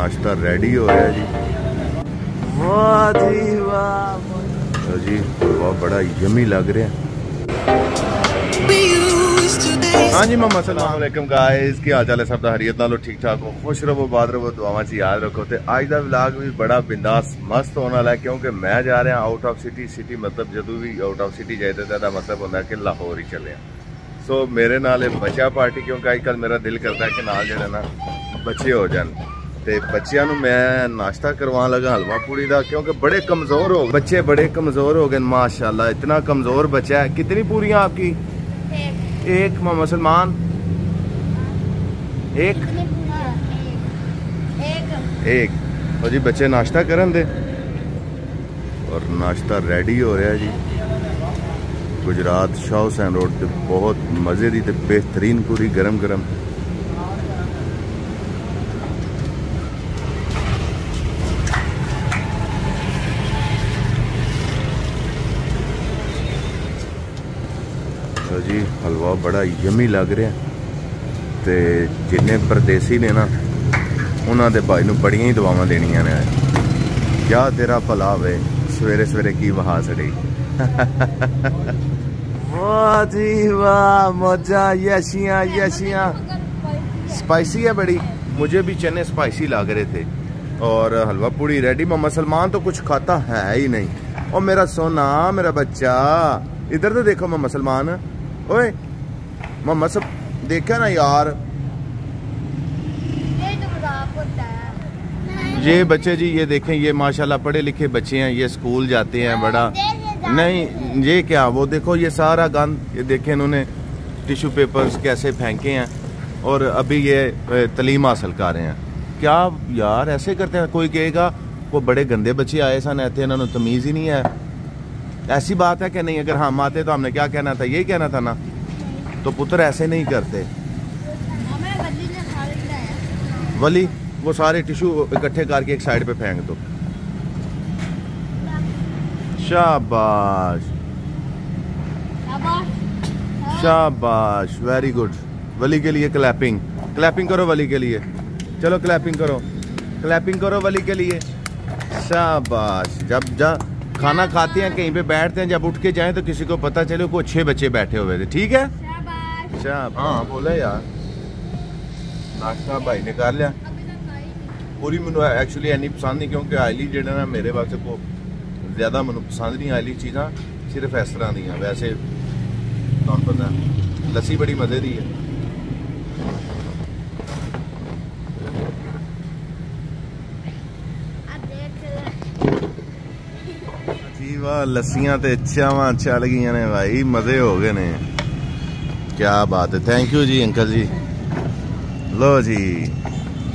नाश्ता रेडी हो रहा है जी। वाह जी वाह जी, बहुत बड़ा यमी लग रहा है। हाँ जी मम्मा अस्सलाम वालेकुम गाइस, की हाल चाल है सब दा? हरियत नालो ठीक ठाक हो, खुश रहो, बात रहो, दुआवां च याद रखो। तो आज का व्लॉग भी बड़ा बिंदास मस्त होने वाला है, क्योंकि मैं जा रहा आउट ऑफ सिटी मतलब जदों भी आउट ऑफ सिटी जाए तो मतलब होता है कि लाहौर ही चले। सो मेरे नाल बच्चा पार्टी, क्योंकि अजकल मेरा दिल करता है कि नाल जो ना बच्चे हो जान, ते बच्चों को मैं नाश्ता करवा लगा हलवा पूड़ी का, क्योंकि बड़े कमजोर हो बच्चे, बड़े कमजोर हो गए माशाल्लाह। इतना कमजोर बच्चा है। कितनी पूरियां आपकी? एक मोहम्मद सलमान, एक और जी बच्चे नाश्ता करन दे, और नाश्ता रेडी हो रहा है जी। गुजरात शाह हुसैन रोड पे बहुत मजे की बेहतरीन पूरी गरम गरम। तो जी हलवा बड़ा यमी लग रहा है, ते जिन्ने परदेसी ने ना उन्होंने भाई नूं बड़ियां ही दुआवां देनियां ने। क्या तेरा भला वे सवेरे सवेरे की वहा सड़ी। वाह जी वाह, मौजा, यशियां यशियां। स्पाइसी है बड़ी, मुझे भी चने स्पाइसी लग रहे थे। और हलवा पूड़ी रेडी। मोहम्मद सलमान तो कुछ खाता है ही नहीं। और मेरा सोना, मेरा बच्चा, इधर तो देखो मोहम्मद सलमान। ओए मोहम्मद सब देखा ना यार, ये बच्चे जी ये देखें, ये माशाल्लाह पढ़े लिखे बच्चे हैं, ये स्कूल जाते हैं। बड़ा नहीं ये क्या, वो देखो ये सारा गंद, ये देखें इन्होंने टिश्यू पेपर्स कैसे फेंके हैं, और अभी ये तालीम हासिल कर रहे हैं। क्या यार ऐसे करते हैं? कोई कहेगा वो बड़े गंदे बच्चे आए सन ऐसे, इन्होंने तमीज़ ही नहीं है। ऐसी बात है कि नहीं? अगर हम आते तो हमने क्या कहना था? यही कहना था ना। तो पुत्र ऐसे नहीं करते। वली वो सारे टिश्यू इकट्ठे करके एक साइड पे फेंक दो। शाबाश शाबाश, वेरी गुड। वली के लिए क्लैपिंग, क्लैपिंग करो वली के लिए। चलो क्लैपिंग करो, क्लैपिंग करो वली के लिए। शाबाश। जब खाना खाते हैं कहीं पे बैठते हैं, जब उठ के जाएं तो किसी को पता चले को 6 बच्चे बैठे हुए थे। ठीक है शाबाश। हाँ बोले यार, नाश्ता भाई ने कर लिया। पूरी मैनू एक्चुअली इन्नी पसंद नहीं, क्योंकि आयली जेड़ा ना मेरे वास्ते को ज़्यादा मैनू पसंद नहीं। आयली चीज़ां सिर्फ इस तरह दी। वैसे तुहानू पता है लस्सी बड़ी मज़े दी है। जी वाह, लस्सियां ते चावां चल गई ने भाई, मज़े हो गए ने। क्या बात है, थैंक यू जी अंकल जी। लो जी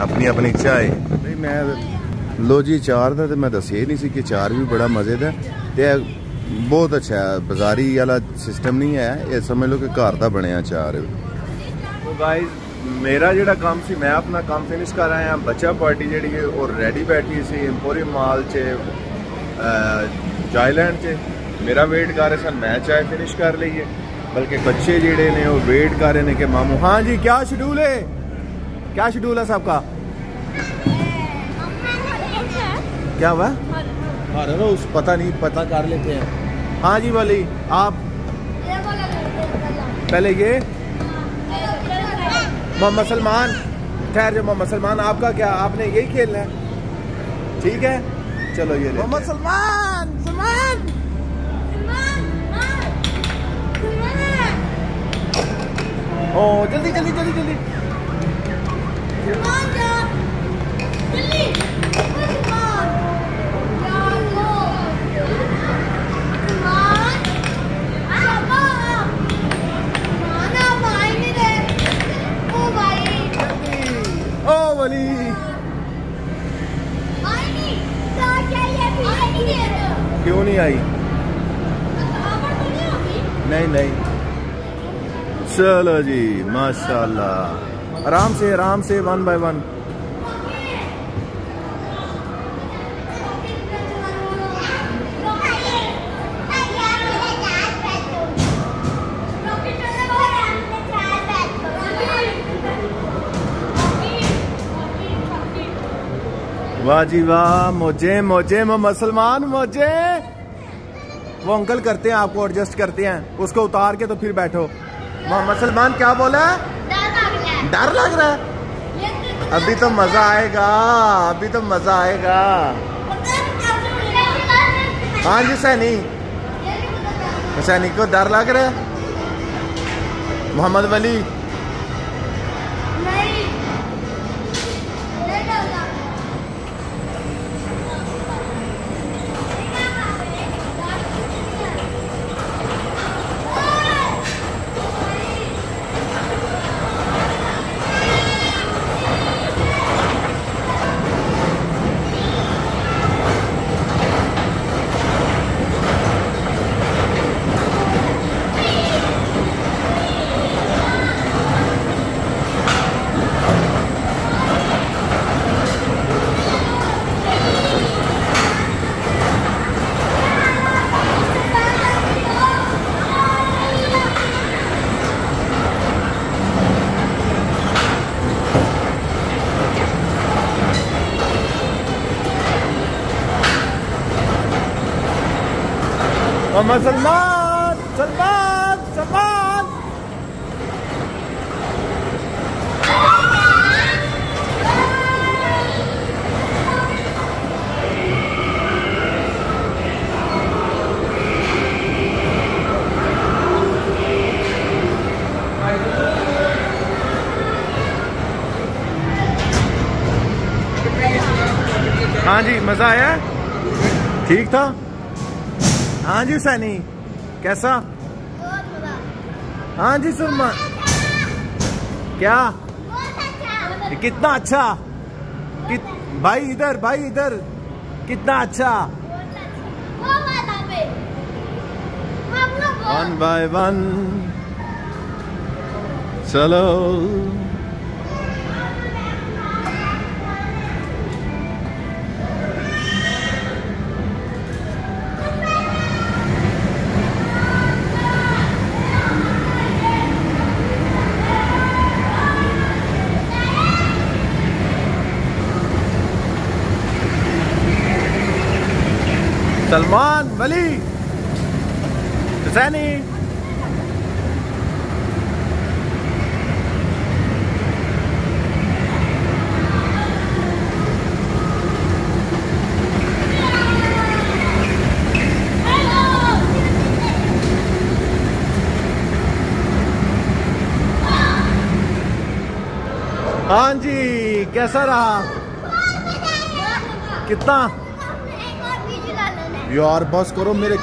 अपनी अपनी चाय। भाई मैं लो जी चार था, तो मैं दस ही नहीं सी कि चार भी बड़ा मजे का ते बहुत अच्छा है। बाजारी वाला सिस्टम नहीं है, ये समझ लो कि घर का बनया चार। तो गाइस मेरा जोड़ा काम सी, मैं अपना काम फिनिश कर आया। बच्चा पार्टी जी है और रेडी बैठी सी एम्पोरियम मॉल च चायलैंड च। मेरा वेट कर रहे सन, मैं चाय फिनिश कर ली है, बल्कि बच्चे जेडे ने वो वेट कर रहे हैं कि मामू। हाँ जी क्या शेड्यूल है, क्या शेड्यूल है सबका? क्या हुआ? उस पता नहीं, पता कर लेते हैं। हाँ जी वाली आप पहले ये मोहम्मद सलमान, खैर जो मोहम्मद सलमान आपका क्या, आपने यही खेलना है? ठीक है चलो ये मोहम्मद सलमान, सलमान ओ जल्दी जल्दी जल्दी जल्दी। ओ वली क्यों नहीं आई? नहीं नहीं चलो जी माशाल्लाह, आराम से 1 बाय 1। वाह जी वाह, मोजे मोजे मुसलमान मोजे। वो अंकल करते हैं, आपको एडजस्ट करते हैं, उसको उतार के तो फिर बैठो। मोहम्मद सलमान क्या बोला? डर लग रहा है। अभी तो मजा आएगा, अभी तो मजा आएगा। हाँ जी सैनी, सैनी को डर लग रहा है। मोहम्मद वली सलमान सलमान सलमान। हाँ जी, मजा आया? ठीक था? हाँ जी सैनी, कैसा? हाँ जी सलमान, क्या? कितना अच्छा? भाई इधर, भाई इधर, कितना अच्छा? 1 by 1 चलो। सलमान वली हुसैनी, हाँ जी, कैसा रहा? कितना? यार बस करो, मेरे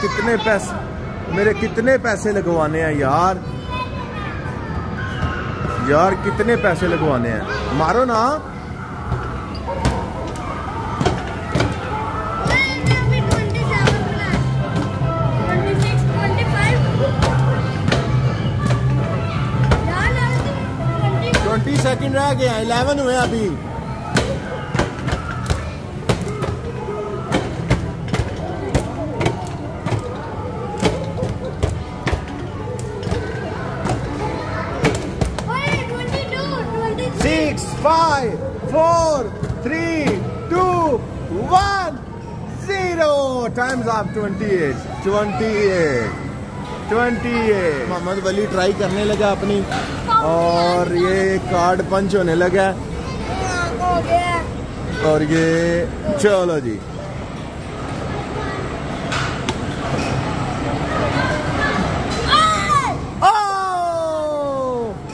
कितने पैसे लगवाने हैं यार। यार कितने पैसे लगवाने हैं, मारो ना। सेकंड रह गया, 11 हुए अभी। Six, 5, 4, 3, 2, 1, 0. Time's up. 28. मोहम्मद वली ट्राई करने लगा अपनी, और ये कार्ड पंच होने लगा, और ये चलो जी। ओ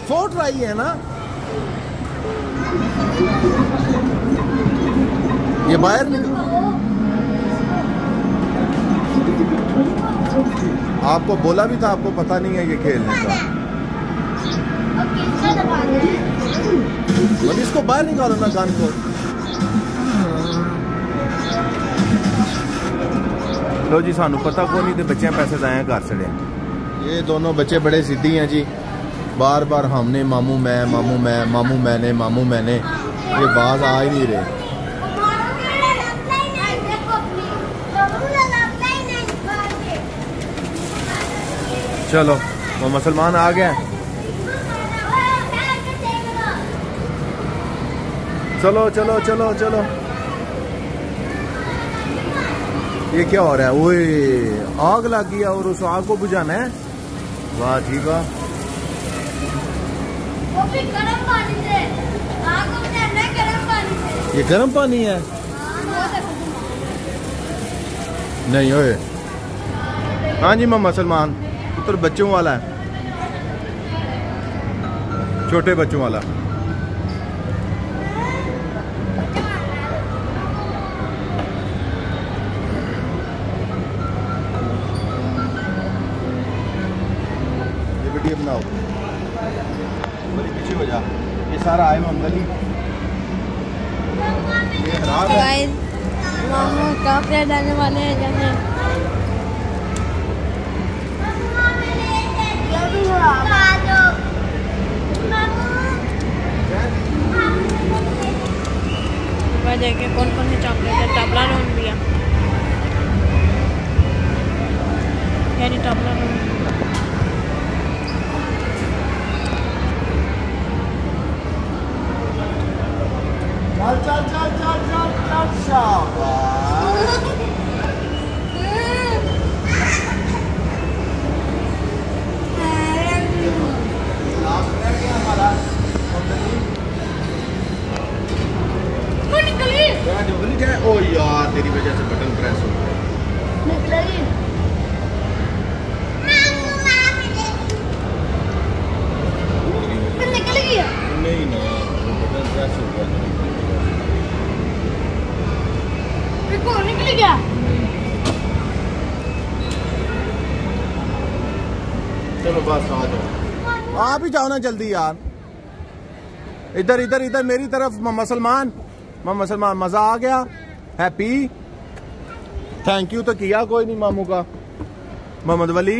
4 ट्राई है ना ये, बाहर निकल। आपको बोला भी था, आपको पता नहीं है ये खेलने का। मतलब इसको बाहर निकालो ना कान को। लो जी, सानू पता को नहीं थे बच्चे पैसे जाया कर छड़े। ये दोनों बच्चे बड़े जिद्दी हैं जी, बार बार हमने मामू मैं, मामू मैं, मामू मैंने, मामू मैंने, ये बात आ ही नहीं रहे। चलो वो मुसलमान आ गया, चलो चलो चलो चलो। ये क्या हो रहा है? ओए आग लग गई और उस आग को बुझाना है। वाह जी वाह। वो भी गर्म पानी से आग को बुझाना है, गर्म पानी से। ये गर्म पानी है? नहीं ओए। हाँ जी मोहम्मद सलमान पुत्र बच्चों वाला है, छोटे बच्चों वाला। ये वीडियो बनाओ, बड़ी पीछे हो जा। ये सारा आए मंगली ये खराब है। मामू कपड़े डालने वाले हैं जाने। देखिए कौन कौन सी चॉकलेट है। टबला रोन भी है, यानी टबला रोन। चल चल चल चल चल चल शाबाश। ओ यार तेरी वजह से बटन प्रेस हो गया। निकलेगी निकलेगी नहीं ना, बटन प्रेस हो गया। देखो निकल गया। चलो बस आ जाओ, आप ही जाओ ना जल्दी यार। इधर इधर इधर मेरी तरफ। मोहम्मद सलमान, मोहम्मद सलमान मजा आ गया? हैप्पी? थैंक यू तो किया कोई नहीं मामू का। मोहम्मद वली